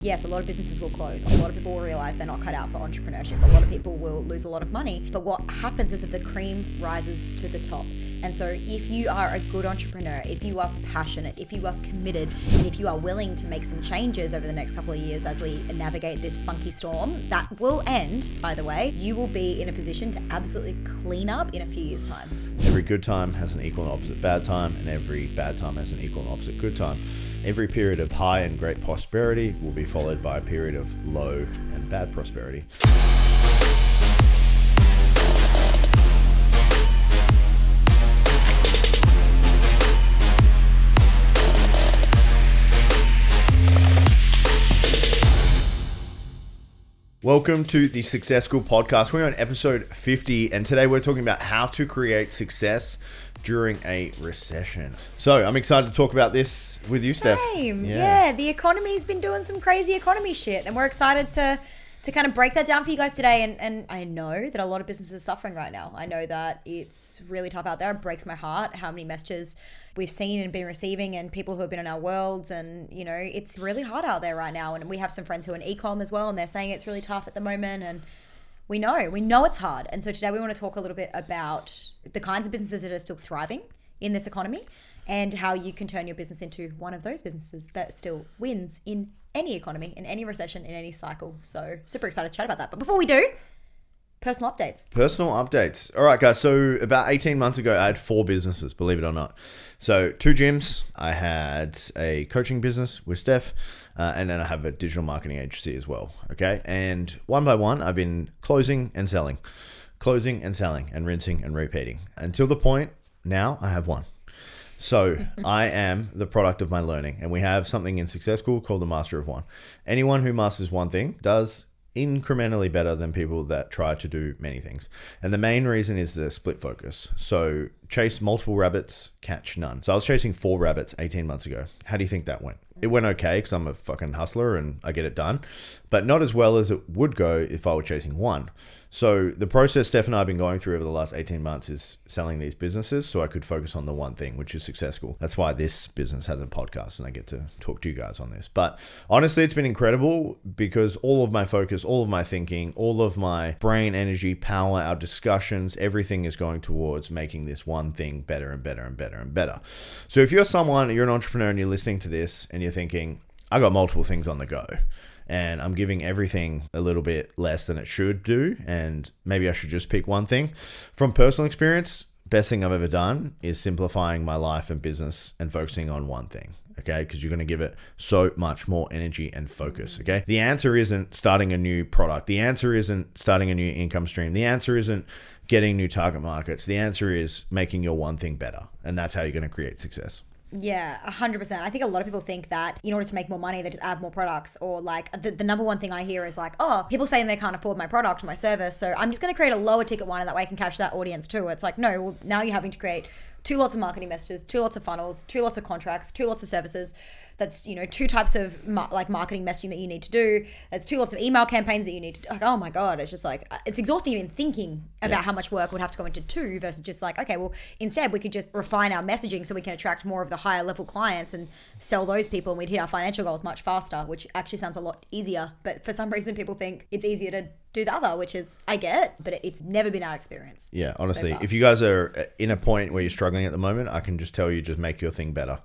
Yes, a lot of businesses will close. A lot of people will realize they're not cut out for entrepreneurship. A lot of people will lose a lot of money. But what happens is that the cream rises to the top. And so if you are a good entrepreneur, if you are passionate, if you are committed, and if you are willing to make some changes over the next couple of years as we navigate this funky storm, that will end, by the way, you will be in a position to absolutely clean up in a few years' time. Every good time has an equal and opposite bad time, and every bad time has an equal and opposite good time. Every period of high and great prosperity will be followed by a period of low and bad prosperity. Welcome to the Success School podcast. We're on episode 50, and today we're talking about how to create success during a recession. So I'm excited to talk about this with you, Steph. Same. Yeah, the economy's been doing some crazy economy shit, and we're excited to kind of break that down for you guys today. And I know that a lot of businesses are suffering right now. I know that it's really tough out there. It breaks my heart how many messages we've seen and been receiving, and people who have been in our worlds, and you know, it's really hard out there right now. And we have some friends who are in e-com as well, and they're saying it's really tough at the moment, and we know it's hard. And so today we want to talk a little bit about the kinds of businesses that are still thriving in this economy and how you can turn your business into one of those businesses that still wins in any economy, in any recession, in any cycle. So super excited to chat about that. But before we do, personal updates. All right, guys. So about 18 months ago, I had 4 businesses, believe it or not. So 2 gyms. I had a coaching business with Steph. And then I have a digital marketing agency as well. Okay. And one by one, I've been closing and selling, and rinsing and repeating until the point now I have one. So I am the product of my learning, and we have something in Success School called the Master of One. Anyone who masters one thing does incrementally better than people that try to do many things. And the main reason is the split focus. So chase multiple rabbits, catch none. So I was chasing 4 rabbits 18 months ago. How do you think that went? It went okay because I'm a fucking hustler and I get it done, but not as well as it would go if I were chasing one. So the process Steph and I have been going through over the last 18 months is selling these businesses so I could focus on the one thing, which is Success School. That's why this business has a podcast and I get to talk to you guys on this. But honestly, it's been incredible because all of my focus, all of my thinking, all of my brain energy, power, our discussions, everything is going towards making this one thing better and better and better and better. So if you're an entrepreneur and you're listening to this and you're thinking, I got multiple things on the go, and I'm giving everything a little bit less than it should do, and maybe I should just pick one thing. From personal experience, best thing I've ever done is simplifying my life and business and focusing on one thing, okay? Because you're going to give it so much more energy and focus, okay? The answer isn't starting a new product. The answer isn't starting a new income stream. The answer isn't getting new target markets. The answer is making your one thing better, and that's how you're going to create success. Yeah, 100%. I think a lot of people think that in order to make more money, they just add more products, or like the number one thing I hear is like, oh, people saying they can't afford my product or my service, so I'm just going to create a lower ticket one and that way I can capture that audience too. It's like, no, well, now you're having to create 2 lots of marketing messages, 2 lots of funnels, 2 lots of contracts, 2 lots of services. That's, 2 types of marketing messaging that you need to do. That's 2 lots of email campaigns that you need to, like, oh my God, it's just like, it's exhausting even thinking about how much work would have to go into 2 versus just like, okay, well, instead we could just refine our messaging so we can attract more of the higher level clients and sell those people, and we'd hit our financial goals much faster, which actually sounds a lot easier. But for some reason people think it's easier to do the other, which is, I get, but it's never been our experience. Yeah, honestly, if you guys are in a point where you're struggling at the moment, I can just tell you, just make your thing better.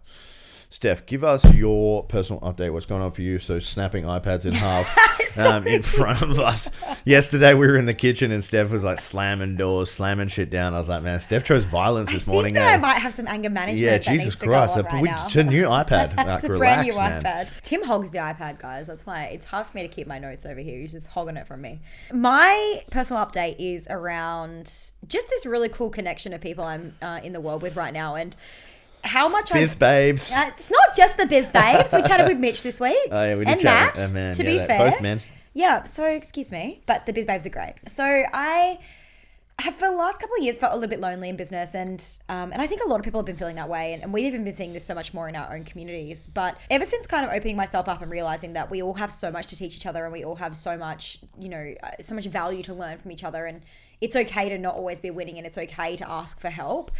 Steph, give us your personal update. What's going on for you? So snapping iPads in half in front of us. Yesterday we were in the kitchen and Steph was like slamming doors, slamming shit down. I was like, man, Steph chose violence this morning. I might have some anger management. Yeah, Jesus Christ. It's a new iPad. Like, it's a brand new iPad. Tim hogs the iPad, guys. That's why it's hard for me to keep my notes over here. He's just hogging it from me. My personal update is around just this really cool connection of people I'm in the world with right now, and how much Biz babes. It's not just the biz babes. We chatted with Mitch this week. Oh, yeah, we did and chat. Matt, to be fair. Both men. Yeah, so excuse me, but the biz babes are great. So I have for the last couple of years felt a little bit lonely in business, and I think a lot of people have been feeling that way, and we've even been seeing this so much more in our own communities. But ever since kind of opening myself up and realizing that we all have so much to teach each other, and we all have so much, so much value to learn from each other, and it's okay to not always be winning, and it's okay to ask for help.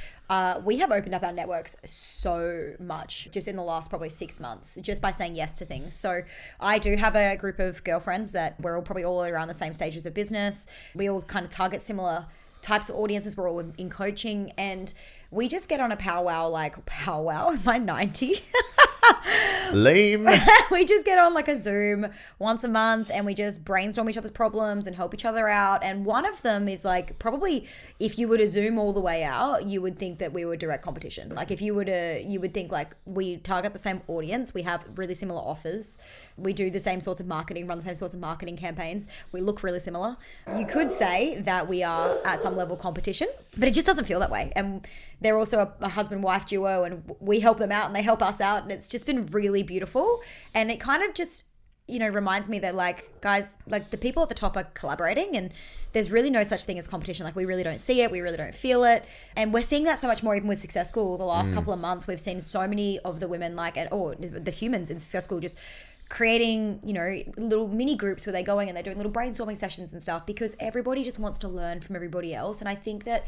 We have opened up our networks so much just in the last probably 6 months, just by saying yes to things. So I do have a group of girlfriends that we're all probably all around the same stages of business. We all kind of target similar types of audiences. We're all in coaching, and we just get on a powwow. Am I 90? Lame. We just get on like a Zoom once a month, and we just brainstorm each other's problems and help each other out. And one of them is like, probably if you were to zoom all the way out, you would think that we were direct competition. Like if you would think like we target the same audience, we have really similar offers, we do the same sorts of marketing, run the same sorts of marketing campaigns, we look really similar. You could say that we are at some level competition, but it just doesn't feel that way. And they're also a husband-wife duo, and we help them out and they help us out, and it's just been really beautiful. And it kind of just, reminds me that like, guys, like the people at the top are collaborating, and there's really no such thing as competition. Like we really don't see it, we really don't feel it. And we're seeing that so much more even with Success School. The last couple of months, we've seen so many of the women the humans in Success School just creating, little mini groups where they're going and they're doing little brainstorming sessions and stuff, because everybody just wants to learn from everybody else. And I think that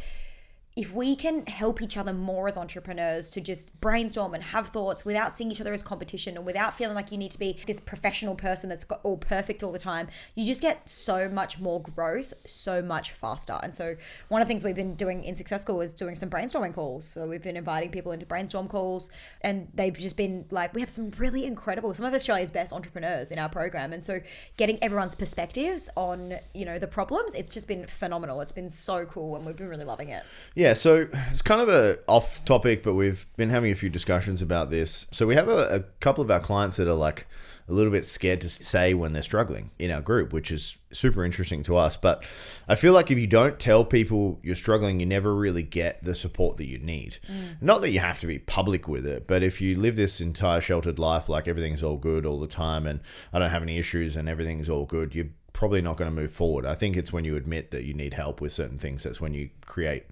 if we can help each other more as entrepreneurs to just brainstorm and have thoughts without seeing each other as competition, and without feeling like you need to be this professional person that's got all perfect all the time, you just get so much more growth so much faster. And so one of the things we've been doing in Success School is doing some brainstorming calls. So we've been inviting people into brainstorm calls, and they've just been like, we have some really incredible, some of Australia's best entrepreneurs in our program. And so getting everyone's perspectives on, the problems, it's just been phenomenal. It's been so cool, and we've been really loving it. Yeah, so it's kind of a off topic, but we've been having a few discussions about this. So we have a couple of our clients that are like a little bit scared to say when they're struggling in our group, which is super interesting to us. But I feel like if you don't tell people you're struggling, you never really get the support that you need. Not that you have to be public with it, but if you live this entire sheltered life, like everything's all good all the time and I don't have any issues and everything's all good, you're probably not going to move forward. I think it's when you admit that you need help with certain things, that's when you create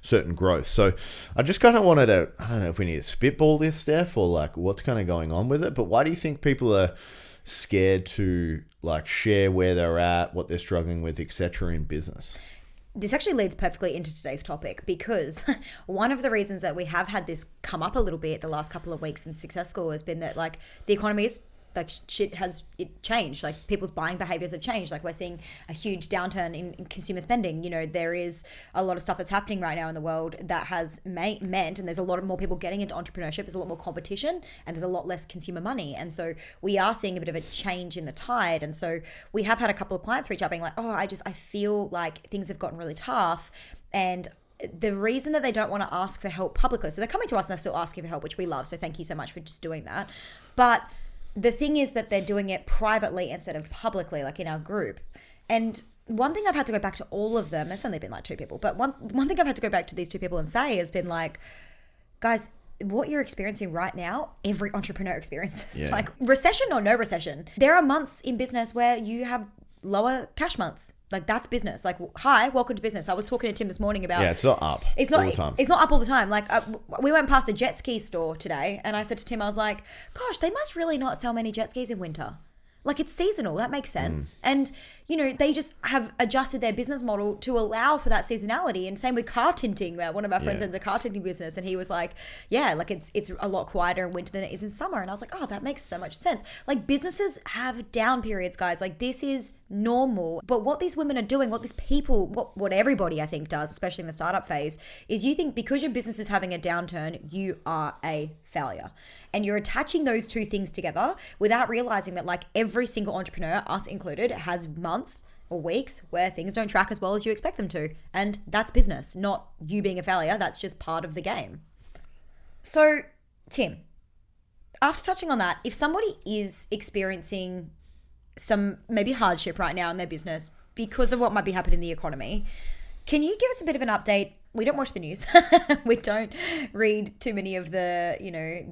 certain growth. So I just kind of wanted to, I don't know if we need to spitball this, Steph, or like what's kind of going on with it, but why do you think people are scared to like share where they're at, what they're struggling with, etc. in business? This actually leads perfectly into today's topic, because one of the reasons that we have had this come up a little bit the last couple of weeks in Success School has been that like the economy is like shit has it changed. Like people's buying behaviors have changed. Like we're seeing a huge downturn in consumer spending. There is a lot of stuff that's happening right now in the world that has meant, and there's a lot of more people getting into entrepreneurship. There's a lot more competition, and there's a lot less consumer money. And so we are seeing a bit of a change in the tide. And so we have had a couple of clients reach out being like, I feel like things have gotten really tough. And the reason that they don't want to ask for help publicly, so they're coming to us and they're still asking for help, which we love. So thank you so much for just doing that. But the thing is that they're doing it privately instead of publicly, like in our group. And one thing I've had to go back to all of them, it's only been like 2 people, but one thing I've had to go back to these 2 people and say has been like, guys, what you're experiencing right now, every entrepreneur experiences. Yeah. Like recession or no recession. There are months in business where you have lower cash months. Like that's business. Like, hi, welcome to business. I was talking to Tim this morning about. Yeah, it's not up. It's not all the time. It's not up all the time. Like we went past a jet ski store today, and I said to Tim, I was like, "Gosh, they must really not sell many jet skis in winter. Like it's seasonal. That makes sense." And they just have adjusted their business model to allow for that seasonality. And same with car tinting. One of our friends owns a car tinting business, and he was like, "Yeah, like it's a lot quieter in winter than it is in summer." And I was like, "Oh, that makes so much sense." Like businesses have down periods, guys. Like this is normal. But what these women are doing, what these people, what everybody I think does, especially in the startup phase, is you think because your business is having a downturn, you are a failure. And you're attaching those 2 things together without realizing that like every single entrepreneur, us included, has months or weeks where things don't track as well as you expect them to. And that's business, not you being a failure. That's just part of the game. So, Tim, after touching on that, if somebody is experiencing some maybe hardship right now in their business because of what might be happening in the economy, can you give us a bit of an update? We don't watch the news. We don't read too many of the,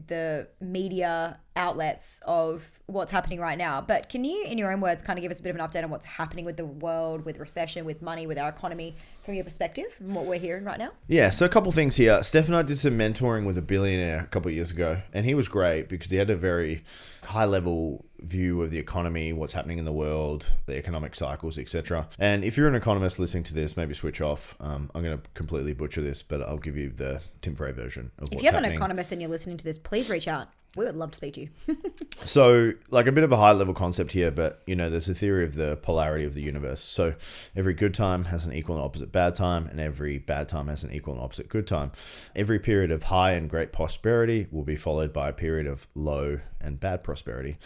the media outlets of what's happening right now. But can you, in your own words, kind of give us a bit of an update on what's happening with the world, with recession, with money, with our economy from your perspective and what we're hearing right now? Yeah, so a couple things here. Steph and I did some mentoring with a billionaire a couple of years ago, and he was great because he had a very high-level view of the economy, what's happening in the world, the economic cycles, etc. And if you're an economist listening to this, maybe switch off. I'm going to completely butcher this, but I'll give you the Tim Frey version of what's happening. If you have an economist and you're listening to this, please reach out. We would love to speak to you. So, like a bit of a high-level concept here, but, you know, there's a theory of the polarity of the universe. So every good time has an equal and opposite bad time, and every bad time has an equal and opposite good time. Every period of high and great prosperity will be followed by a period of low and bad prosperity.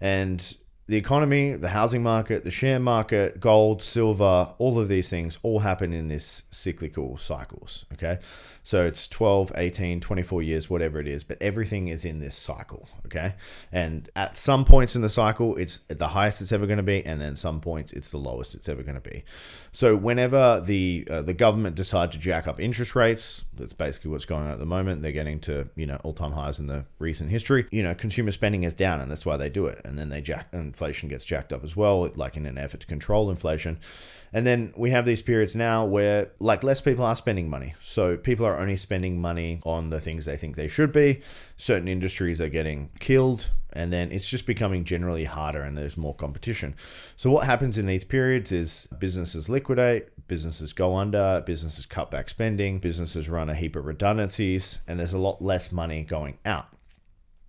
And the economy, the housing market, the share market, gold, silver, all of these things all happen in this cyclical cycles, okay? So it's 12, 18, 24 years, whatever it is, but everything is in this cycle, okay? And at some points in the cycle, it's at the highest it's ever going to be, and then some points, it's the lowest it's ever going to be. So whenever the government decide to jack up interest rates, that's basically what's going on at the moment. They're getting to, you know, all-time highs in the recent history. You know, consumer spending is down, and that's why they do it. And then inflation gets jacked up as well, like in an effort to control inflation. And then we have these periods now where, like, less people are spending money. So people are only spending money on the things they think they should be. Certain industries are getting killed, and then it's just becoming generally harder and there's more competition. So what happens in these periods is businesses liquidate, businesses go under, businesses cut back spending, businesses run a heap of redundancies, and there's a lot less money going out.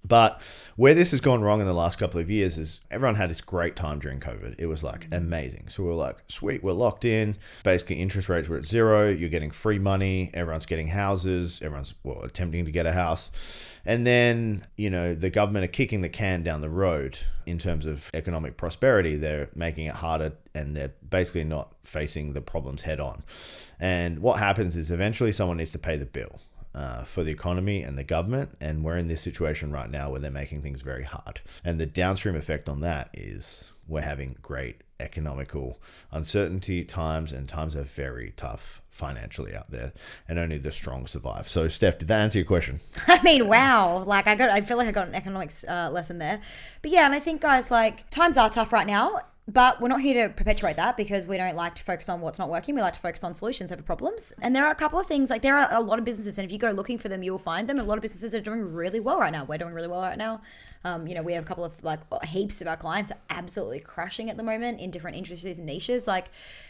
But where this has gone wrong in the last couple of years is everyone had this great time during COVID. It was like amazing. So we were like, sweet, we're locked in. Basically, interest rates were at zero. You're getting free money. Everyone's getting houses. Everyone's attempting to get a house. And then, you know, the government are kicking the can down the road in terms of economic prosperity. They're making it harder, and they're basically not facing the problems head on. And what happens is eventually someone needs to pay the bill for the economy and the government, and we're in this situation right now where they're making things very hard. And the downstream effect on that is we're having great economical uncertainty times, and times are very tough financially out there, and only the strong survive. So Steph, did that answer your question? I mean, wow. Like I feel like I got an economics lesson there. But yeah, and I think, guys, like, times are tough right now. But we're not here to perpetuate that, because we don't like to focus on what's not working. We like to focus on solutions over problems. And there are a couple of things, like there are a lot of businesses, and if you go looking for them, you will find them. A lot of businesses are doing really well right now. We're doing really well right now. You know, we have a couple of, like, heaps of our clients are absolutely crushing at the moment in different industries and niches. Like,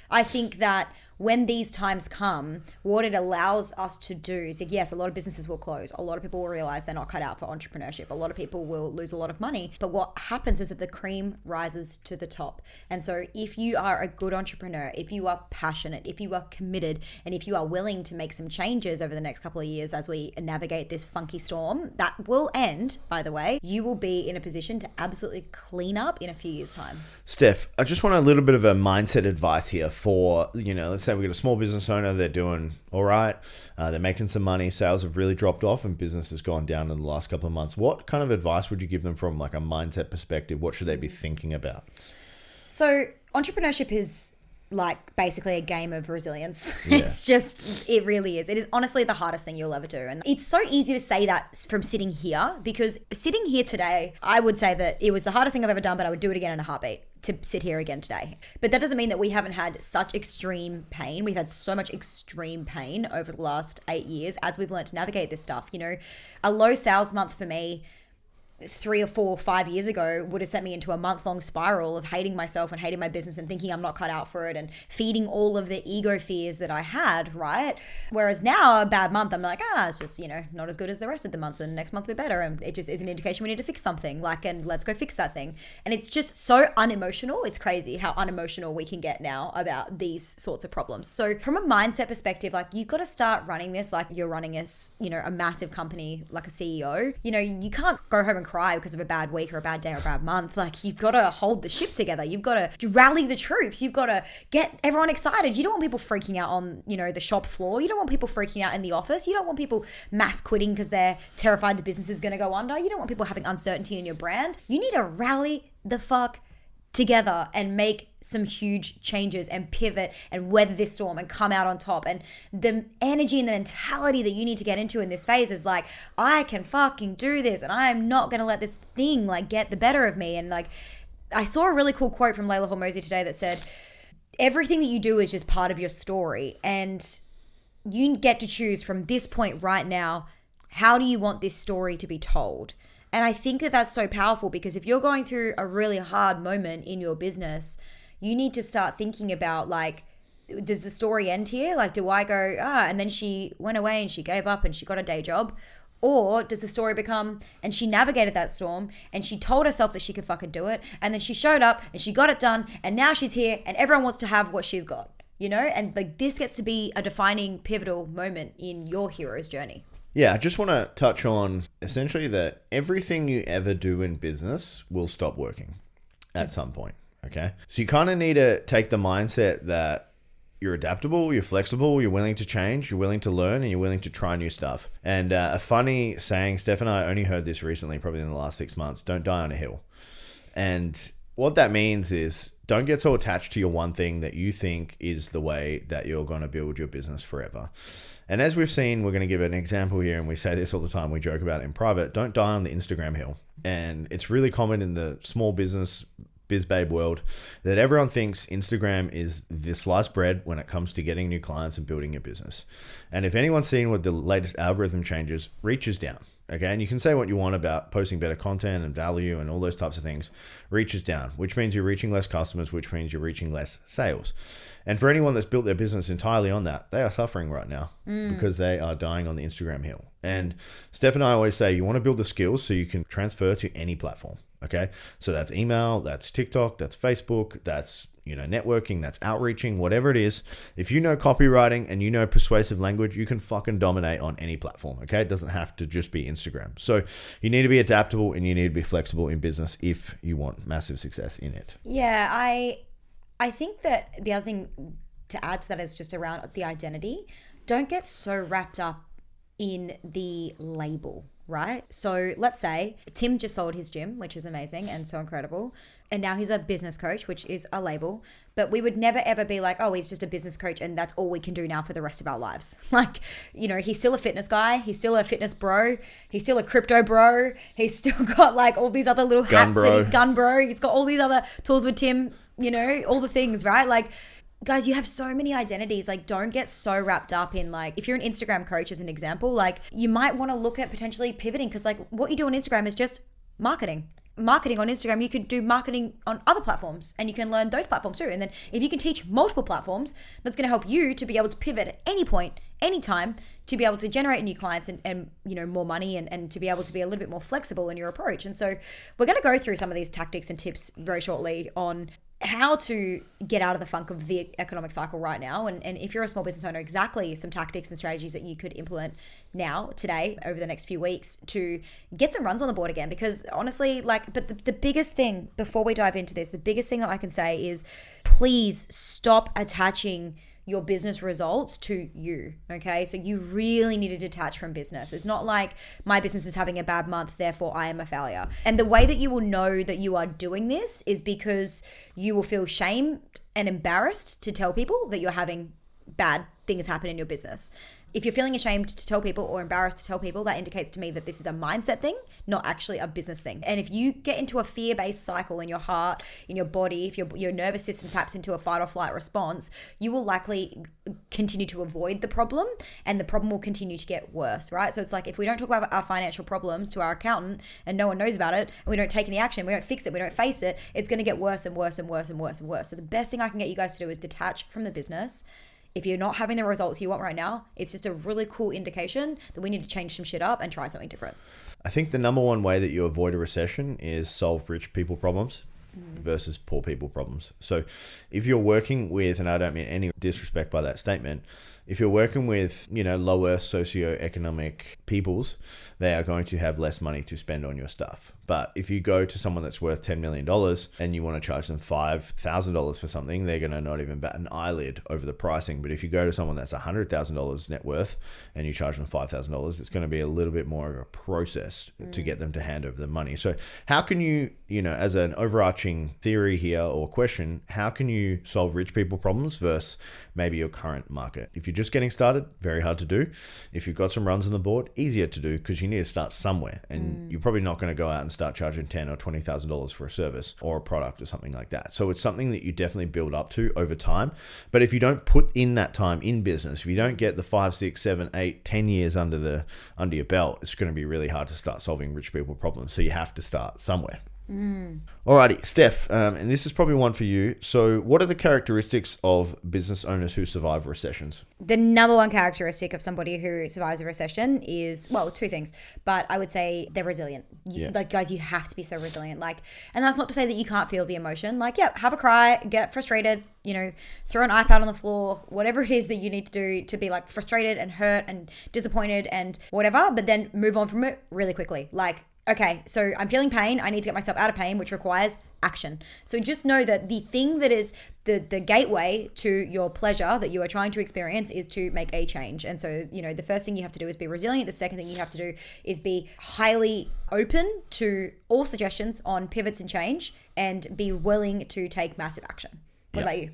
I think that when these times come, what it allows us to do is, like, yes, a lot of businesses will close. A lot of people will realize they're not cut out for entrepreneurship. A lot of people will lose a lot of money. But what happens is that the cream rises to the top. And so if you are a good entrepreneur, if you are passionate, if you are committed, and if you are willing to make some changes over the next couple of years as we navigate this funky storm, that will end, by the way, you will be in a position to absolutely clean up in a few years' time. Steph, I just want a little bit of a mindset advice here for, you know, let's say we got a small business owner, they're doing all right, they're making some money, sales have really dropped off, and business has gone down in the last couple of months. What kind of advice would you give them from, like, a mindset perspective? What should they be thinking about? So entrepreneurship is, like, basically a game of resilience. Yeah. It really is. It is honestly the hardest thing you'll ever do. And it's so easy to say that from sitting here, because sitting here today, I would say that it was the hardest thing I've ever done, but I would do it again in a heartbeat to sit here again today. But that doesn't mean that we haven't had such extreme pain. We've had so much extreme pain over the last 8 years as we've learned to navigate this stuff. You know, a low sales month for me 3 or 4 or 5 years ago would have sent me into a month-long spiral of hating myself and hating my business and thinking I'm not cut out for it and feeding all of the ego fears that I had, right? Whereas now, a bad month, I'm like, it's just, you know, not as good as the rest of the months, and next month will be better, and it just is an indication we need to fix something, like, and let's go fix that thing. And it's just so unemotional. It's crazy how unemotional we can get now about these sorts of problems. So from a mindset perspective, like, you've got to start running this like you're running a massive company, like a CEO. You know, you can't go home and cry because of a bad week or a bad day or a bad month. Like, you've got to hold the ship together. You've got to rally the troops. You've got to get everyone excited. You don't want people freaking out on, you know, the shop floor. You don't want people freaking out in the office. You don't want people mass quitting because they're terrified the business is going to go under. You don't want people having uncertainty in your brand. You need to rally the fuck together and make some huge changes and pivot and weather this storm and come out on top. And the energy and the mentality that you need to get into in this phase is like, I can fucking do this, and I am not going to let this thing like get the better of me. And like, I saw a really cool quote from Layla Hormozi today that said, everything that you do is just part of your story, and you get to choose from this point right now, how do you want this story to be told? And I think that that's so powerful, because if you're going through a really hard moment in your business, you need to start thinking about like, does the story end here? Like, do I go, and then she went away and she gave up and she got a day job? Or does the story become, and she navigated that storm and she told herself that she could fucking do it, and then she showed up and she got it done, and now she's here and everyone wants to have what she's got, you know? And like, this gets to be a defining, pivotal moment in your hero's journey. Yeah, I just want to touch on essentially that everything you ever do in business will stop working at some point, okay? So you kind of need to take the mindset that you're adaptable, you're flexible, you're willing to change, you're willing to learn, and you're willing to try new stuff. And a funny saying, Steph and I only heard this recently, probably in the last 6 months, don't die on a hill. And what that means is don't get so attached to your one thing that you think is the way that you're going to build your business forever. And as we've seen, we're going to give an example here, and we say this all the time, we joke about it in private, don't die on the Instagram hill. And it's really common in the small business, biz babe world that everyone thinks Instagram is the sliced bread when it comes to getting new clients and building your business. And if anyone's seen what the latest algorithm changes, reach is down. Okay, and you can say what you want about posting better content and value and all those types of things. Reach is down, which means you're reaching less customers, which means you're reaching less sales. And for anyone that's built their business entirely on that, they are suffering right now because they are dying on the Instagram hill. And Steph and I always say you want to build the skills so you can transfer to any platform. Okay, so that's email, that's TikTok, that's Facebook, that's networking, that's outreaching, whatever it is. If you know copywriting and you know persuasive language, you can fucking dominate on any platform. Okay, it doesn't have to just be Instagram. So you need to be adaptable and you need to be flexible in business if you want massive success in it. Yeah, I think that the other thing to add to that is just around the identity. Don't get so wrapped up in the label, right? So let's say Tim just sold his gym, which is amazing and so incredible. And now he's a business coach, which is a label. But we would never ever be like, oh, he's just a business coach and that's all we can do now for the rest of our lives. Like, he's still a fitness guy. He's still a fitness bro. He's still a crypto bro. He's still got like all these other little hats. Gun bro. He's got all these other tools with Tim, all the things, right? Like, guys, you have so many identities. Like, don't get so wrapped up in like, if you're an Instagram coach as an example, like you might want to look at potentially pivoting, because like what you do on Instagram is just marketing on Instagram. You could do marketing on other platforms and you can learn those platforms too. And then if you can teach multiple platforms, that's going to help you to be able to pivot at any point, anytime, to be able to generate new clients and more money and to be able to be a little bit more flexible in your approach. And so we're going to go through some of these tactics and tips very shortly on how to get out of the funk of the economic cycle right now. And if you're a small business owner, exactly some tactics and strategies that you could implement now, today, over the next few weeks to get some runs on the board again. Because honestly, but the biggest thing before we dive into this, the biggest thing that I can say is please stop attaching your business results to you, okay? So you really need to detach from business. It's not like my business is having a bad month, therefore I am a failure. And the way that you will know that you are doing this is because you will feel shamed and embarrassed to tell people that you're having bad things happen in your business. If you're feeling ashamed to tell people or embarrassed to tell people, that indicates to me that this is a mindset thing, not actually a business thing. And if you get into a fear-based cycle in your heart, in your body, if your nervous system taps into a fight or flight response, you will likely continue to avoid the problem and the problem will continue to get worse, right? So it's like, if we don't talk about our financial problems to our accountant and no one knows about it and we don't take any action, we don't fix it, we don't face it, it's going to get worse and worse and worse and worse and worse. So the best thing I can get you guys to do is detach from the business. If you're not having the results you want right now, it's just a really cool indication that we need to change some shit up and try something different. I think the number one way that you avoid a recession is solve rich people problems versus poor people problems. So if you're working with, and I don't mean any disrespect by that statement, if you're working with, lower socioeconomic peoples, they are going to have less money to spend on your stuff. But if you go to someone that's worth $10 million and you want to charge them $5,000 for something, they're going to not even bat an eyelid over the pricing. But if you go to someone that's $100,000 net worth and you charge them $5,000, it's going to be a little bit more of a process to get them to hand over the money. So how can you, as an overarching overarching theory here or question, how can you solve rich people problems versus maybe your current market? If you're just getting started, very hard to do. If you've got some runs on the board, easier to do because you need to start somewhere. And you're probably not going to go out and start charging $10,000 or $20,000 for a service or a product or something like that. So it's something that you definitely build up to over time. But if you don't put in that time in business, if you don't get the 5, 6, 7, 8, 10 years under your belt, it's going to be really hard to start solving rich people problems. So you have to start somewhere. Alrighty, Steph, and this is probably one for you. So what are the characteristics of business owners who survive recessions? The number one characteristic of somebody who survives a recession is, well, two things, but I would say they're resilient. Like, guys, you have to be so resilient. Like, and that's not to say that you can't feel the emotion. Like, yeah, have a cry, get frustrated, throw an iPad on the floor, whatever it is that you need to do to be like frustrated and hurt and disappointed and whatever, but then move on from it really quickly. Like, okay, so I'm feeling pain. I need to get myself out of pain, which requires action. So just know that the thing that is the gateway to your pleasure that you are trying to experience is to make a change. And so, the first thing you have to do is be resilient. The second thing you have to do is be highly open to all suggestions on pivots and change and be willing to take massive action. What about you?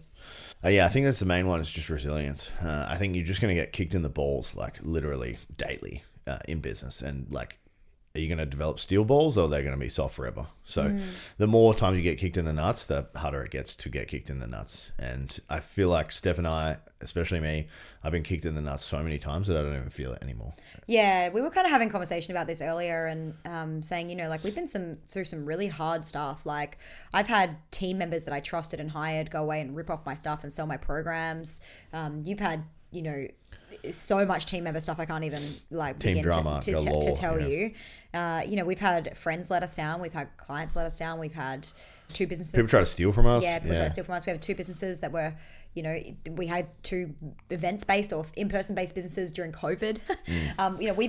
Yeah, I think that's the main one, is just resilience. I think you're just going to get kicked in the balls, like literally daily in business. And like, are you going to develop steel balls or are they going to be soft forever? So the more times you get kicked in the nuts, the harder it gets to get kicked in the nuts. And I feel like Steph and I, especially me, I've been kicked in the nuts so many times that I don't even feel it anymore. Yeah, we were kind of having a conversation about this earlier and saying, like we've been through some really hard stuff. Like I've had team members that I trusted and hired go away and rip off my stuff and sell my programs. You've had, so much team member stuff I can't even team begin drama to tell you. We've had friends let us down. We've had clients let us down. We've had two businesses. People try to steal from us. Yeah, people try to steal from us. We have two businesses that were, we had two events-based or in-person-based businesses during COVID.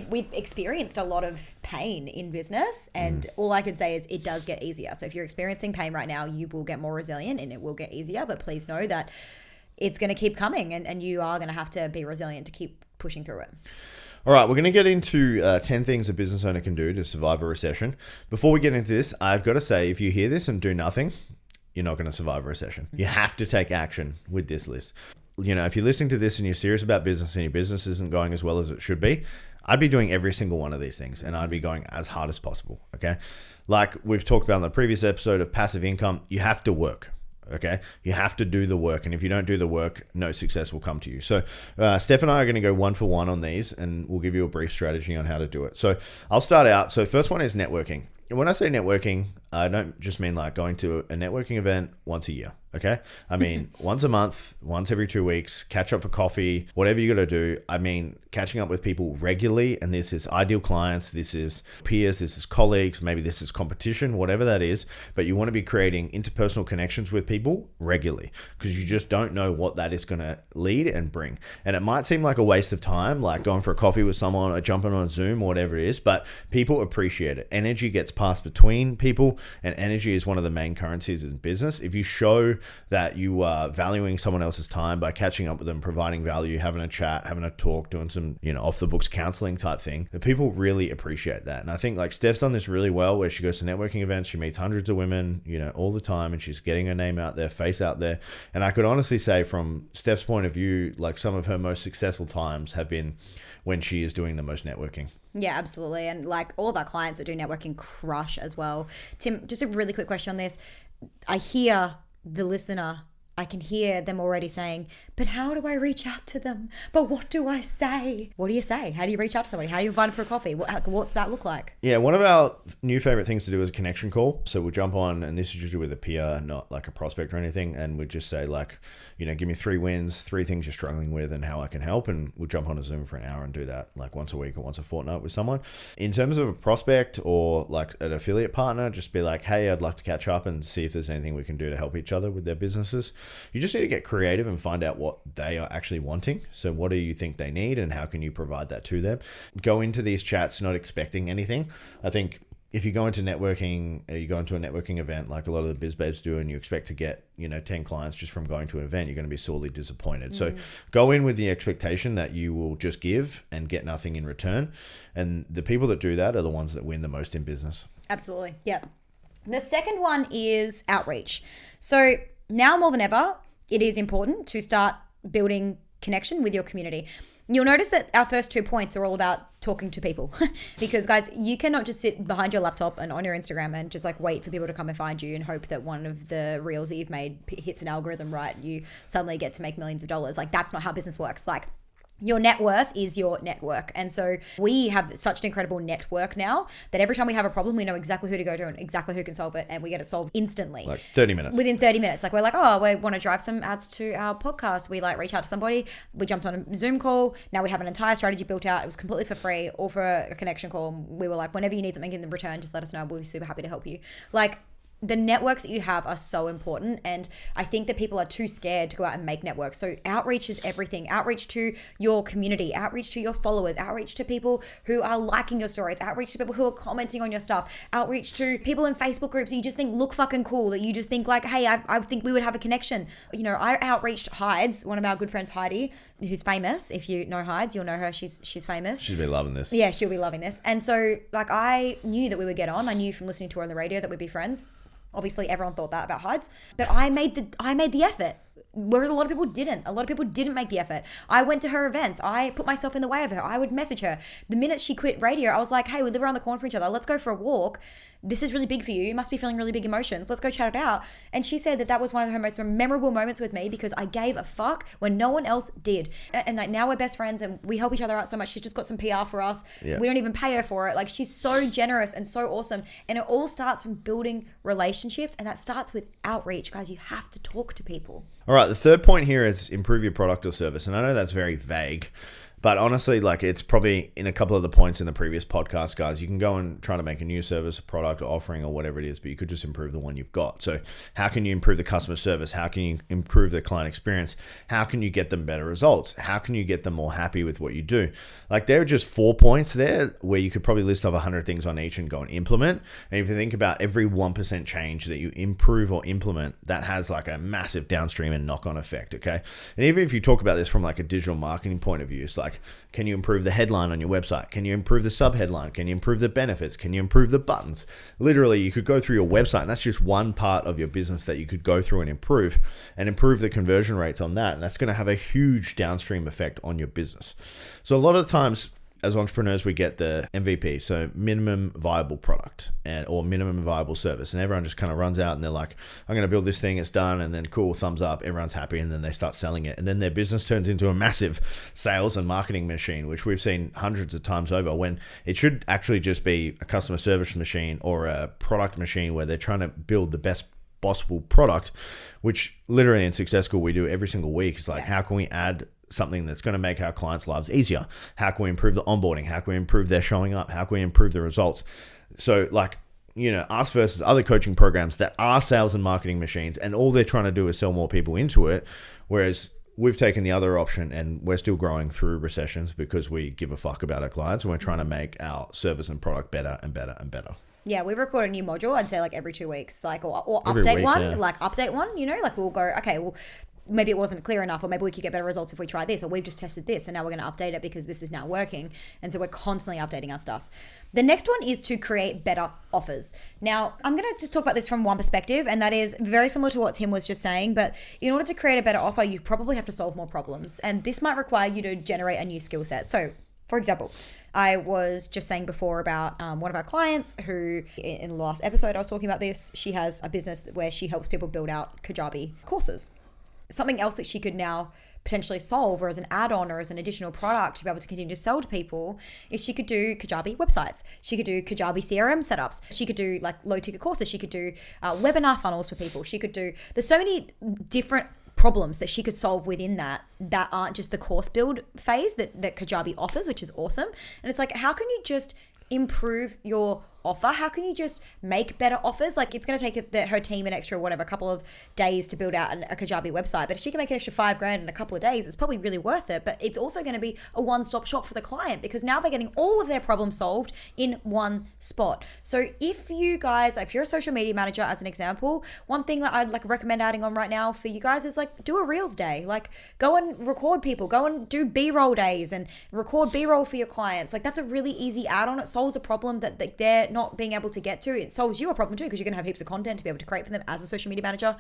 We've experienced a lot of pain in business, and all I can say is it does get easier. So if you're experiencing pain right now, you will get more resilient and it will get easier. But please know that it's going to keep coming and you are going to have to be resilient to keep pushing through it. All right, we're going to get into 10 things a business owner can do to survive a recession. Before we get into this, I've got to say, if you hear this and do nothing, you're not going to survive a recession. You have to take action with this list. If you're listening to this and you're serious about business and your business isn't going as well as it should be, I'd be doing every single one of these things and I'd be going as hard as possible, okay? Like we've talked about in the previous episode of passive income, you have to work. Okay, you have to do the work, and if you don't do the work, no success will come to you. So Steph and I are going to go one for one on these, and we'll give you a brief strategy on how to do it. So I'll start out. So first one is networking. And when I say networking, I don't just mean like going to a networking event once a year. Okay, I mean once a month, once every 2 weeks, catch up for coffee, whatever you got to do. I mean catching up with people regularly, and this is ideal clients, this is peers, this is colleagues, maybe this is competition, whatever that is. But you want to be creating interpersonal connections with people regularly, because you just don't know what that is going to lead and bring. And it might seem like a waste of time, like going for a coffee with someone or jumping on Zoom or whatever it is, but people appreciate it. Energy gets passed between people, and energy is one of the main currencies in business. If you show that you are valuing someone else's time by catching up with them, providing value, having a chat, having a talk, doing some, off the books counseling type thing, the people really appreciate that. And I think like Steph's done this really well, where she goes to networking events, she meets hundreds of women, all the time, and she's getting her name out there, face out there. And I could honestly say from Steph's point of view, like some of her most successful times have been when she is doing the most networking. Yeah, absolutely. And like all of our clients that do networking crush as well. Tim, just a really quick question on this. I hear the listener, I can hear them already saying, but how do I reach out to them? But what do I say? What do you say? How do you reach out to somebody? How do you invite them for a coffee? What's that look like? Yeah, one of our new favorite things to do is a connection call. So we'll jump on, and this is usually with a peer, not like a prospect or anything. And we just say like, give me 3 wins, 3 things you're struggling with and how I can help. And we'll jump on a Zoom for an hour and do that like once a week or once a fortnight with someone. In terms of a prospect or like an affiliate partner, just be like, hey, I'd like to catch up and see if there's anything we can do to help each other with their businesses. You just need to get creative and find out what they are actually wanting. So what do you think they need and how can you provide that to them? Go into these chats not expecting anything. I think if you go into networking, you go into a networking event like a lot of the biz babes do, and you expect to get 10 clients just from going to an event, you're going to be sorely disappointed. So go in with the expectation that you will just give and get nothing in return. And the people that do that are the ones that win the most in business. Absolutely. Yep. The second one is outreach. So now more than ever, it is important to start building connection with your community. You'll notice that our first 2 points are all about talking to people because guys, you cannot just sit behind your laptop and on your Instagram and just like wait for people to come and find you and hope that one of the reels that you've made hits an algorithm right and you suddenly get to make millions of dollars. Like that's not how business works. Like your net worth is your network. And so we have such an incredible network now that every time we have a problem, we know exactly who to go to and exactly who can solve it. And we get it solved instantly. Like 30 minutes. Within 30 minutes. Like we're like, oh, we want to drive some ads to our podcast. We like reach out to somebody. We jumped on a Zoom call. Now we have an entire strategy built out. It was completely for free, all for a connection call. We were like, whenever you need something in return, just let us know. We'll be super happy to help you. Like, the networks that you have are so important. And I think that people are too scared to go out and make networks. So outreach is everything. Outreach to your community, outreach to your followers, outreach to people who are liking your stories, outreach to people who are commenting on your stuff, outreach to people in Facebook groups that you just think look fucking cool, that you just think like, hey, I think we would have a connection. You know, I outreached Hides, one of our good friends, Heidi, who's famous. If you know Hides, you'll know her. She's famous. She'll be loving this. Yeah, she'll be loving this. And so like I knew that we would get on. I knew from listening to her on the radio that we'd be friends. Obviously, everyone thought that about Hides, but I made the effort. Whereas a lot of people didn't. A lot of people didn't make the effort. I went to her events. I put myself in the way of her. I would message her. The minute she quit radio, I was like, hey, we live around the corner from each other. Let's go for a walk. This is really big for you. You must be feeling really big emotions. Let's go chat it out. And she said that was one of her most memorable moments with me because I gave a fuck when no one else did. And like now we're best friends and we help each other out so much. She's just got some PR for us. Yeah. We don't even pay her for it. Like she's so generous and so awesome. And it all starts from building relationships. And that starts with outreach. Guys, you have to talk to people. All right, the third point here is improve your product or service. And I know that's very vague, but honestly, like it's probably in a couple of the points in the previous podcast, guys, you can go and try to make a new service, a product, or offering, or whatever it is, but you could just improve the one you've got. So how can you improve the customer service? How can you improve the client experience? How can you get them better results? How can you get them more happy with what you do? Like there are just 4 points there where you could probably list off 100 things on each and go and implement. And if you think about every 1% change that you improve or implement, that has like a massive downstream and knock-on effect, okay? And even if you talk about this from like a digital marketing point of view, it's like, can you improve the headline on your website? Can you improve the subheadline? Can you improve the benefits? Can you improve the buttons? Literally, you could go through your website, and that's just one part of your business that you could go through and improve the conversion rates on that. And that's going to have a huge downstream effect on your business. So a lot of the times, as entrepreneurs, we get the MVP, so minimum viable product or minimum viable service. And everyone just kind of runs out and they're like, I'm going to build this thing, it's done. And then cool, thumbs up, everyone's happy. And then they start selling it. And then their business turns into a massive sales and marketing machine, which we've seen hundreds of times over, when it should actually just be a customer service machine or a product machine where they're trying to build the best possible product, which literally in Success School we do every single week. It's like, how can we add something that's going to make our clients' lives easier? How can we improve the onboarding? How can we improve their showing up? How can we improve the results? So like, you know, us versus other coaching programs that are sales and marketing machines, and all they're trying to do is sell more people into it. Whereas we've taken the other option and we're still growing through recessions because we give a fuck about our clients and we're trying to make our service and product better and better and better. Yeah, we record a new module, I'd say like every 2 weeks, like or update one, yeah. Like update one, you know, like we'll go, okay, well, maybe it wasn't clear enough, or maybe we could get better results if we try this, or we've just tested this and now we're going to update it because this is now working. And so we're constantly updating our stuff. The next one is to create better offers. Now, I'm going to just talk about this from one perspective, and that is very similar to what Tim was just saying, but in order to create a better offer, you probably have to solve more problems. And this might require you to generate a new skill set. So, for example, I was just saying before about one of our clients who, in the last episode I was talking about this, she has a business where she helps people build out Kajabi courses. Something else that she could now potentially solve, or as an add-on or as an additional product to be able to continue to sell to people, is she could do Kajabi websites. She could do Kajabi CRM setups. She could do like low ticket courses. She could do webinar funnels for people. She could do, there's so many different problems that she could solve within that aren't just the course build phase that Kajabi offers, which is awesome. And it's like, how can you just improve your offer? How can you just make better offers? Like, it's going to take her team an extra, whatever, a couple of days to build out a Kajabi website. But if she can make an extra $5,000 in a couple of days, it's probably really worth it. But it's also going to be a one-stop shop for the client because now they're getting all of their problems solved in one spot. So if you guys, if you're a social media manager, as an example, one thing that I'd like recommend adding on right now for you guys is like do a Reels day. Like go and record people, go and do B-roll days and record B-roll for your clients. Like that's a really easy add-on. It solves a problem that they're not being able to get to, it solves you a problem too, because you're going to have heaps of content to be able to create for them as a social media manager.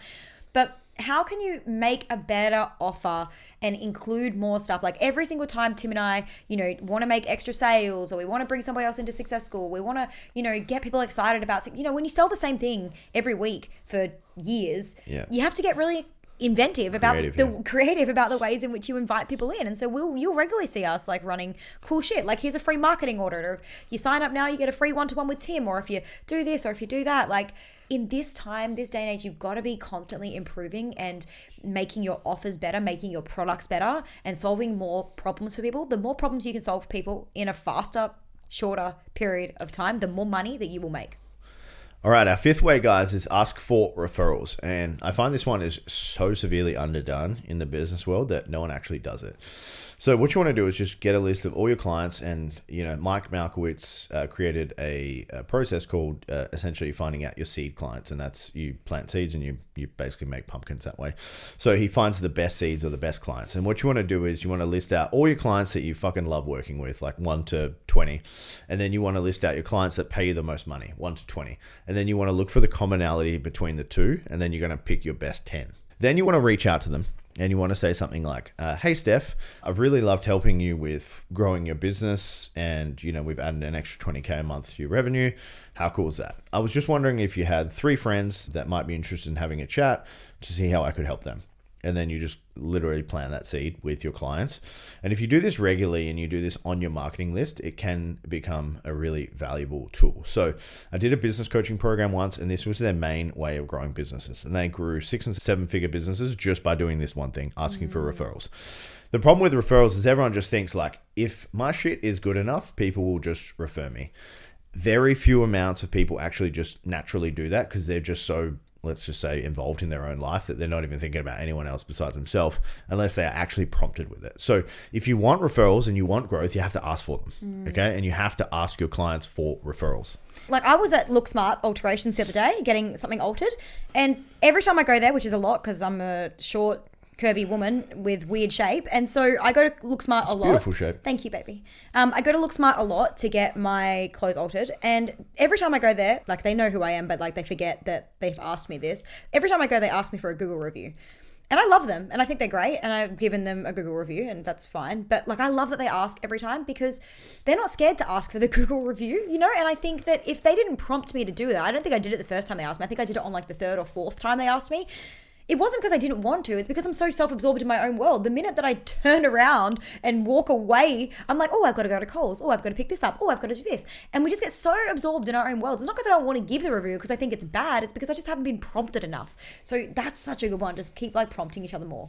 But how can you make a better offer and include more stuff? Like every single time Tim and I, want to make extra sales, or we want to bring somebody else into Success School, we want to, get people excited about, when you sell the same thing every week for years, you have to get really creative about the ways in which you invite people in. And so you'll regularly see us like running cool shit. Like here's a free marketing audit, or if you sign up now, you get a free one-to-one with Tim, or if you do this, or if you do that. Like in this day and age, you've got to be constantly improving and making your offers better, making your products better, and solving more problems for people. The more problems you can solve for people in a faster, shorter period of time, the more money that you will make. All right, our fifth way, guys, is ask for referrals. And I find this one is so severely underdone in the business world that no one actually does it. So what you want to do is just get a list of all your clients, and Mike Malkowitz created a process called essentially finding out your seed clients, and that's you plant seeds and you basically make pumpkins that way. So he finds the best seeds or the best clients, and what you want to do is you want to list out all your clients that you fucking love working with, like 1 to 20, and then you want to list out your clients that pay you the most money, 1 to 20, and then you want to look for the commonality between the two, and then you're going to pick your best 10. Then you want to reach out to them. And you want to say something like, hey, Steph, I've really loved helping you with growing your business. And, we've added an extra 20K a month to your revenue. How cool is that? I was just wondering if you had 3 friends that might be interested in having a chat to see how I could help them. And then you just literally plant that seed with your clients. And if you do this regularly and you do this on your marketing list, it can become a really valuable tool. So I did a business coaching program once, and this was their main way of growing businesses. And they grew 6 and 7 figure businesses just by doing this one thing, asking for referrals. The problem with referrals is everyone just thinks like, if my shit is good enough, people will just refer me. Very few amounts of people actually just naturally do that, because they're just so, let's just say, involved in their own life that they're not even thinking about anyone else besides themselves, unless they are actually prompted with it. So if you want referrals and you want growth, you have to ask for them, okay? And you have to ask your clients for referrals. Like I was at Look Smart Alterations the other day, getting something altered. And every time I go there, which is a lot because I'm a short, curvy woman with weird shape, and so I go to Look Smart a lot. Beautiful shape. Thank you, baby. I go to Look Smart a lot to get my clothes altered, and every time I go there, like they know who I am, but like they forget that they've asked me this. Every time I go, they ask me for a Google review. And I love them, and I think they're great, and I've given them a Google review, and that's fine. But like I love that they ask every time, because they're not scared to ask for the Google review, And I think that if they didn't prompt me to do that, I don't think I did it the first time they asked me. I think I did it on like the 3rd or 4th time they asked me. It wasn't because I didn't want to. It's because I'm so self-absorbed in my own world. The minute that I turn around and walk away, I'm like, oh, I've got to go to Coles. Oh, I've got to pick this up. Oh, I've got to do this. And we just get so absorbed in our own worlds. It's not because I don't want to give the review because I think it's bad. It's because I just haven't been prompted enough. So that's such a good one. Just keep like prompting each other more.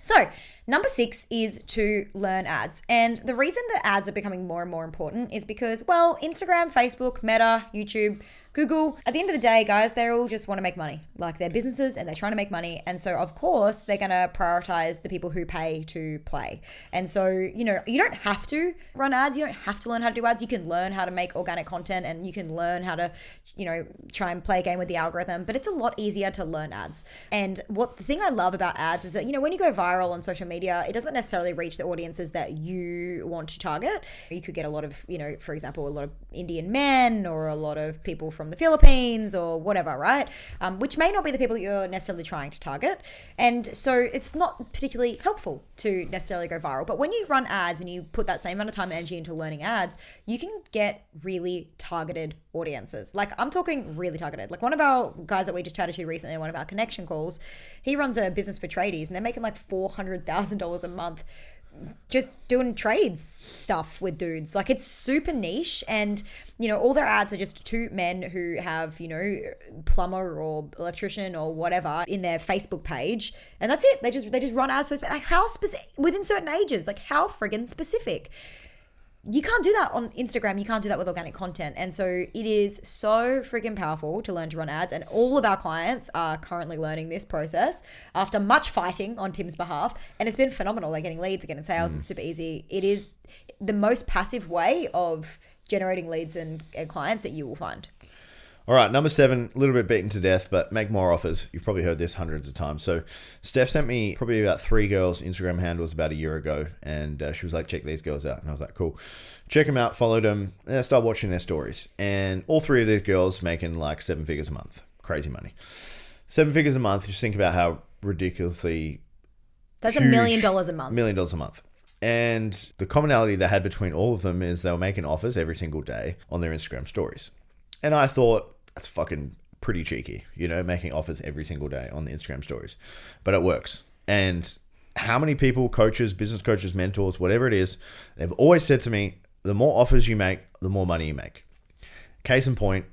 So number 6 is to learn ads. And the reason that ads are becoming more and more important is because, well, Instagram, Facebook, Meta, YouTube, Google, at the end of the day, guys, they all just want to make money. Like they're businesses and they're trying to make money. And so of course they're going to prioritize the people who pay to play. And so, you don't have to run ads. You don't have to learn how to do ads. You can learn how to make organic content, and you can learn how to, try and play a game with the algorithm, but it's a lot easier to learn ads. And the thing I love about ads is that, when you go viral on social media, it doesn't necessarily reach the audiences that you want to target. You could get a lot of, for example, a lot of Indian men, or a lot of people from the Philippines, or whatever, right? Which may not be the people that you're necessarily trying to target. And so it's not particularly helpful to necessarily go viral. But when you run ads and you put that same amount of time and energy into learning ads, you can get really targeted audiences. Like I'm talking really targeted. Like one of our guys that we just chatted to recently, one of our connection calls, he runs a business for tradies, and they're making like $400,000 a month just doing trades stuff with dudes. Like it's super niche, and all their ads are just 2 men who have plumber or electrician or whatever in their Facebook page, and that's it. They just run ads. So like how specific within certain ages, like how friggin' specific. You can't do that on Instagram. You can't do that with organic content. And so it is so freaking powerful to learn to run ads. And all of our clients are currently learning this process after much fighting on Tim's behalf. And it's been phenomenal. They're getting leads, they're getting sales. It's super easy. It is the most passive way of generating leads and clients that you will find. All right, number 7, a little bit beaten to death, but make more offers. You've probably heard this hundreds of times. So Steph sent me probably about 3 girls' Instagram handles about a year ago, and she was like, check these girls out. And I was like, cool. Check them out, followed them, and I started watching their stories. And all 3 of these girls making like 7 figures a month. Crazy money. 7 figures a month, just think about how ridiculously That's huge, $1 million a month. $1 million a month. And the commonality they had between all of them is they were making offers every single day on their Instagram stories. And I thought, that's fucking pretty cheeky, making offers every single day on the Instagram stories. But it works. And how many people, coaches, business coaches, mentors, whatever it is, they've always said to me, the more offers you make, the more money you make. Case in point,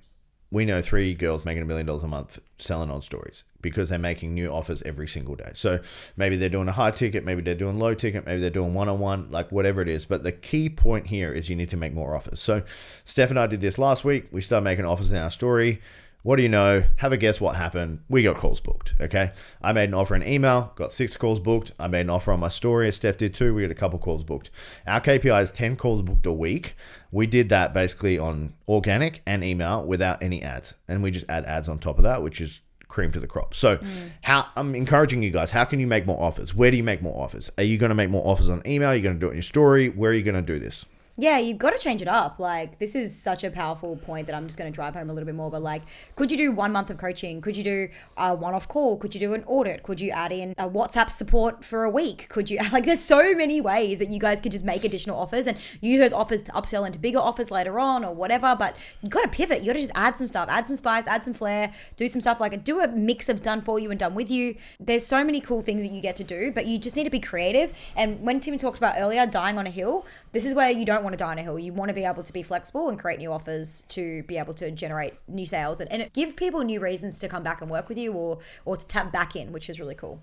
we know 3 girls making $1 million a month selling on stories because they're making new offers every single day. So maybe they're doing a high ticket, maybe they're doing low ticket, maybe they're doing one-on-one, like whatever it is. But the key point here is you need to make more offers. So Steph and I did this last week. We started making offers in our story. What do you know? Have a guess what happened. We got calls booked, okay? I made an offer in email, got 6 calls booked. I made an offer on my story, as Steph did too. We got a couple calls booked. Our KPI is 10 calls booked a week. We did that basically on organic and email without any ads. And we just add ads on top of that, which is cream to the crop. So I'm encouraging you guys, how can you make more offers? Where do you make more offers? Are you going to make more offers on email? Are you going to do it in your story? Where are you going to do this? Yeah, you've got to change it up. Like, this is such a powerful point that I'm just going to drive home a little bit more. But like, could you do 1 month of coaching? Could you do a one-off call? Could you do an audit? Could you add in a WhatsApp support for a week? Could you, like, there's so many ways that you guys could just make additional offers and use those offers to upsell into bigger offers later on or whatever. But you got to pivot. You got to just add some stuff, add some spice, add some flair, do some stuff, like do a mix of done for you and done with you. There's so many cool things that you get to do, but you just need to be creative. And when Tim talked about earlier, dying on a hill, this is where you don't want to die on a hill. You want to be able to be flexible and create new offers to be able to generate new sales and give people new reasons to come back and work with you or to tap back in, which is really cool.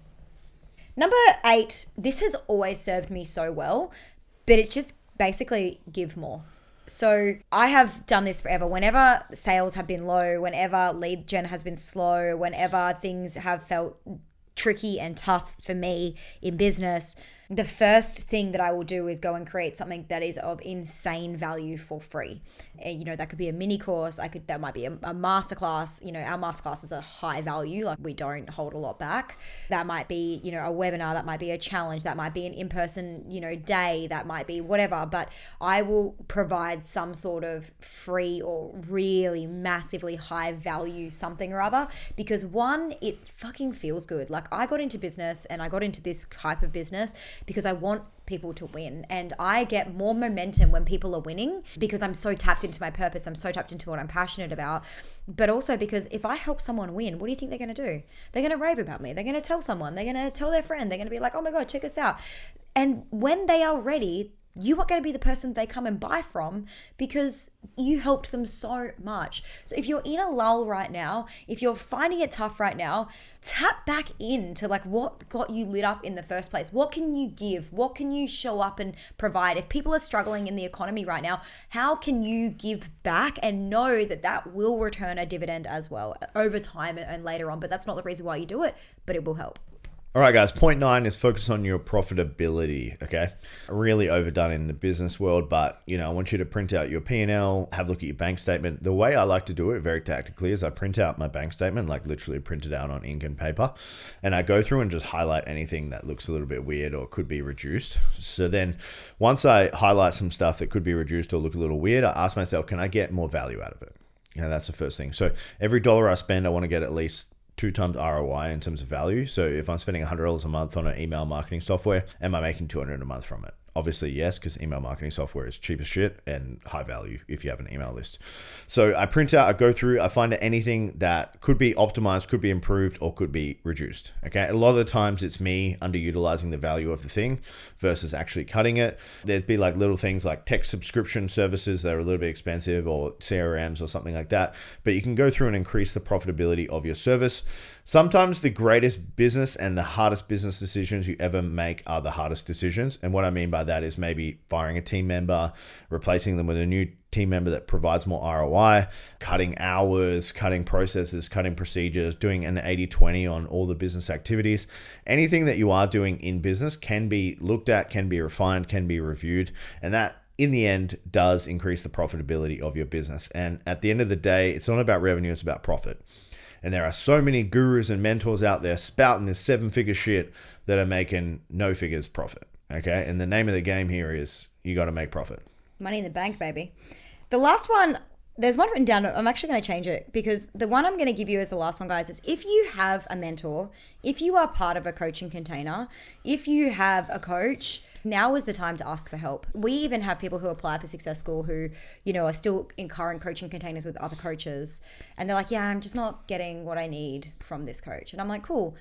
Number 8, this has always served me so well, but it's just basically give more. So I have done this forever. Whenever sales have been low, whenever lead gen has been slow, whenever things have felt tricky and tough for me in business, the first thing that I will do is go and create something that is of insane value for free. That could be a mini course. That might be a masterclass. Our masterclasses are high value. Like, we don't hold a lot back. That might be, a webinar. That might be a challenge. That might be an in-person, day. That might be whatever. But I will provide some sort of free or really massively high value something or other, because one, it fucking feels good. Like, I got into business and I got into this type of business because I want people to win, and I get more momentum when people are winning because I'm so tapped into my purpose. I'm so tapped into what I'm passionate about, but also because if I help someone win, what do you think they're going to do? They're going to rave about me. They're going to tell someone. They're going to tell their friend. They're going to be like, oh my God, check this out. And when they are ready, you are going to be the person they come and buy from because you helped them so much. So if you're in a lull right now, if you're finding it tough right now, tap back into like what got you lit up in the first place. What can you give? What can you show up and provide? If people are struggling in the economy right now, how can you give back and know that that will return a dividend as well over time and later on? But that's not the reason why you do it, but it will help. All right, guys, point 9 is focus on your profitability, okay? Really overdone in the business world, but, I want you to print out your P&L, have a look at your bank statement. The way I like to do it very tactically is I print out my bank statement, like literally print it out on ink and paper, and I go through and just highlight anything that looks a little bit weird or could be reduced. So then once I highlight some stuff that could be reduced or look a little weird, I ask myself, can I get more value out of it? That's the first thing. So every dollar I spend, I want to get at least 2 times ROI in terms of value. So if I'm spending $100 a month on an email marketing software, am I making $200 a month from it? Obviously, yes, because email marketing software is cheap as shit and high value if you have an email list. So I print out, I go through, I find anything that could be optimized, could be improved, or could be reduced. Okay. A lot of the times it's me underutilizing the value of the thing versus actually cutting it. There'd be like little things like tech subscription services that are a little bit expensive, or CRMs or something like that. But you can go through and increase the profitability of your service. Sometimes the greatest business and the hardest business decisions you ever make are the hardest decisions. And what I mean by that is maybe firing a team member, replacing them with a new team member that provides more ROI, cutting hours, cutting processes, cutting procedures, doing an 80-20 on all the business activities. Anything that you are doing in business can be looked at, can be refined, can be reviewed. And that in the end does increase the profitability of your business. And at the end of the day, it's not about revenue, it's about profit. And there are so many gurus and mentors out there spouting this 7-figure shit that are making no figures profit. Okay. And the name of the game here is you got to make profit. Money in the bank, baby. The last one, there's one written down. I'm actually going to change it because the one I'm going to give you as the last one, guys, is if you have a mentor, if you are part of a coaching container, if you have a coach, now is the time to ask for help. We even have people who apply for Success School who, you know, are still in current coaching containers with other coaches. And they're like, yeah, I'm just not getting what I need from this coach. And I'm like, cool.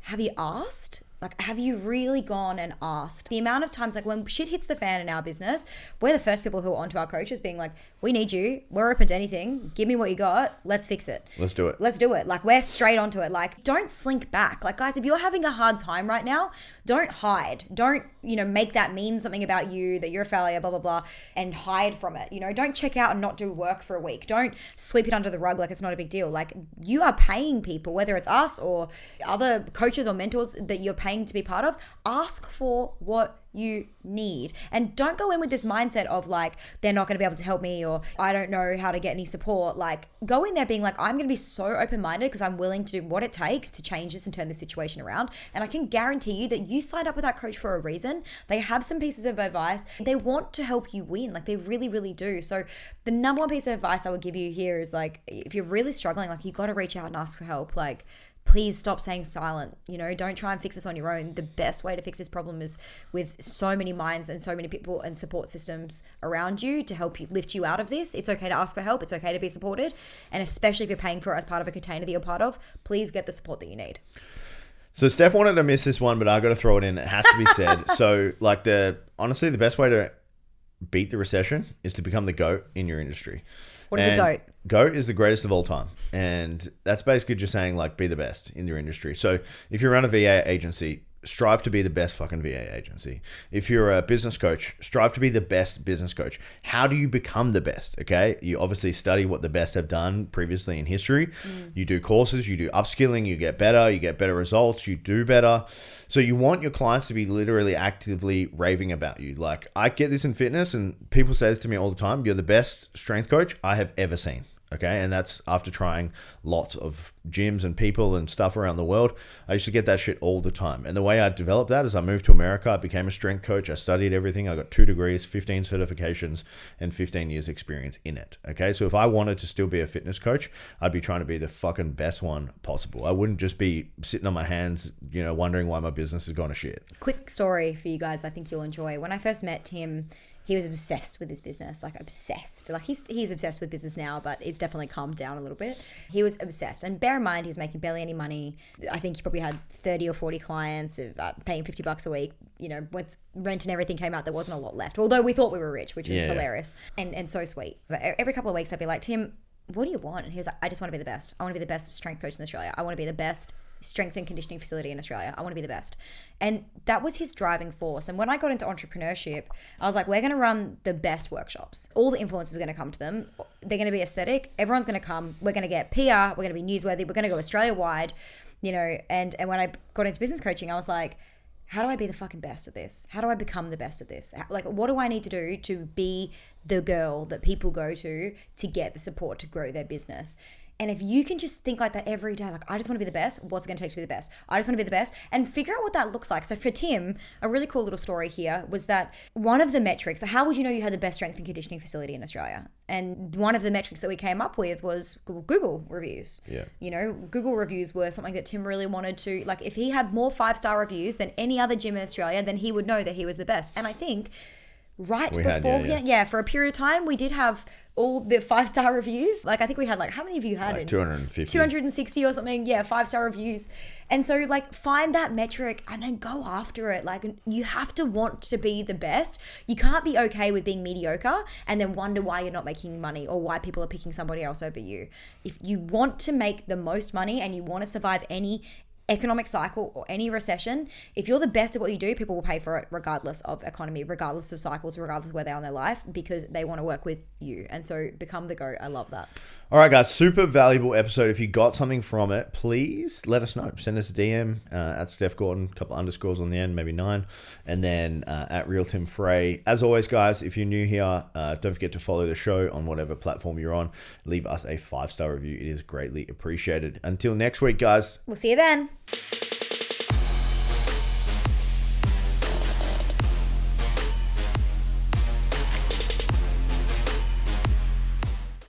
Have you asked? Like, have you really gone and asked? The amount of times, like when shit hits the fan in our business, we're the first people who are onto our coaches being like, we need you. We're open to anything. Give me what you got. Let's fix it. Let's do it. Let's do it. Like, we're straight onto it. Like, don't slink back. Like, guys, if you're having a hard time right now, don't hide. Don't, you know, make that mean something about you, that you're a failure, blah, blah, blah, and hide from it. You know, don't check out and not do work for a week. Don't sweep it under the rug like it's not a big deal. Like, you are paying people, whether it's us or other coaches or mentors that you're paying to be part of, ask for what you need. And don't go in with this mindset of like, they're not going to be able to help me, or I don't know how to get any support. Like, go in there being like, I'm going to be so open-minded because I'm willing to do what it takes to change this and turn the situation around. And I can guarantee you that you signed up with that coach for a reason. They have some pieces of advice. They want to help you win. Like, they really, really do. So the number one piece of advice I would give you here is like, if you're really struggling, like, you got to reach out and ask for help. Like, please stop staying silent. You know, don't try and fix this on your own. The best way to fix this problem is with so many minds and so many people and support systems around you to help you lift you out of this. It's okay to ask for help. It's okay to be supported. And especially if you're paying for it as part of a container that you're part of, please get the support that you need. So Steph wanted to miss this one, but I got to throw it in. It has to be said. So like honestly, the best way to beat the recession is to become the GOAT in your industry. What is a GOAT? GOAT is the greatest of all time. And that's basically just saying like, be the best in your industry. So if you run a VA agency, strive to be the best fucking VA agency. If you're a business coach, strive to be the best business coach. How do you become the best? Okay. You obviously study what the best have done previously in history. You do courses, you do upskilling, you get better results, you do better. So you want your clients to be literally actively raving about you. Like, I get this in fitness and people say this to me all the time. You're the best strength coach I have ever seen. Okay. And that's after trying lots of gyms and people and stuff around the world. I used to get that shit all the time. And the way I developed that is I moved to America. I became a strength coach. I studied everything. I got 2 degrees, 15 certifications, and 15 years experience in it. Okay. So if I wanted to still be a fitness coach, I'd be trying to be the fucking best one possible. I wouldn't just be sitting on my hands, you know, wondering why my business has gone to shit. Quick story for you guys I think you'll enjoy. When I first met Tim, he was obsessed with his business, like obsessed. Like he's obsessed with business now, but it's definitely calmed down a little bit. He was obsessed. And bear in mind, he was making barely any money. I think he probably had 30 or 40 clients, paying $50 a week. You know, once rent and everything came out, there wasn't a lot left. Although we thought we were rich, which is hilarious and so sweet. But every couple of weeks, I'd be like, Tim, what do you want? And he was like, I just want to be the best. I want to be the best strength coach in Australia. I want to be the best strength and conditioning facility in Australia. I want to be the best. And that was his driving force. And when I got into entrepreneurship, I was like, we're going to run the best workshops. All the influencers are going to come to them. They're going to be aesthetic. Everyone's going to come. We're going to get PR. We're going to be newsworthy. We're going to go Australia wide, you know. And when I got into business coaching, I was like, how do I be the fucking best at this? How do I become the best at this? Like, what do I need to do to be the girl that people go to get the support to grow their business? And if you can just think like that every day, like, I just want to be the best. What's it going to take to be the best? I just want to be the best, and figure out what that looks like. So for Tim, a really cool little story here was that one of the metrics, so how would you know you had the best strength and conditioning facility in Australia? And one of the metrics that we came up with was Google reviews. Yeah. You know, Google reviews were something that Tim really wanted to, like, if he had more 5-star reviews than any other gym in Australia, then he would know that he was the best. And I think for a period of time, we did have all the 5-star reviews. Like, I think we had, like, how many of you had like 250, 260 or something? Yeah, 5-star reviews. And so, like, find that metric and then go after it. Like, you have to want to be the best. You can't be okay with being mediocre and then wonder why you're not making money or why people are picking somebody else over you. If you want to make the most money and you want to survive any economic cycle or any recession, if you're the best at what you do, people will pay for it regardless of economy, regardless of cycles, regardless of where they are in their life, because they want to work with you. And so become the GOAT. I love that. All right, guys, super valuable episode. If you got something from it, please let us know. Send us a DM at Steph Gordon, a couple underscores on the end, maybe 9, and then at Real Tim Frey. As always, guys, if you're new here, don't forget to follow the show on whatever platform you're on. Leave us a 5-star review. It is greatly appreciated. Until next week, guys. We'll see you then.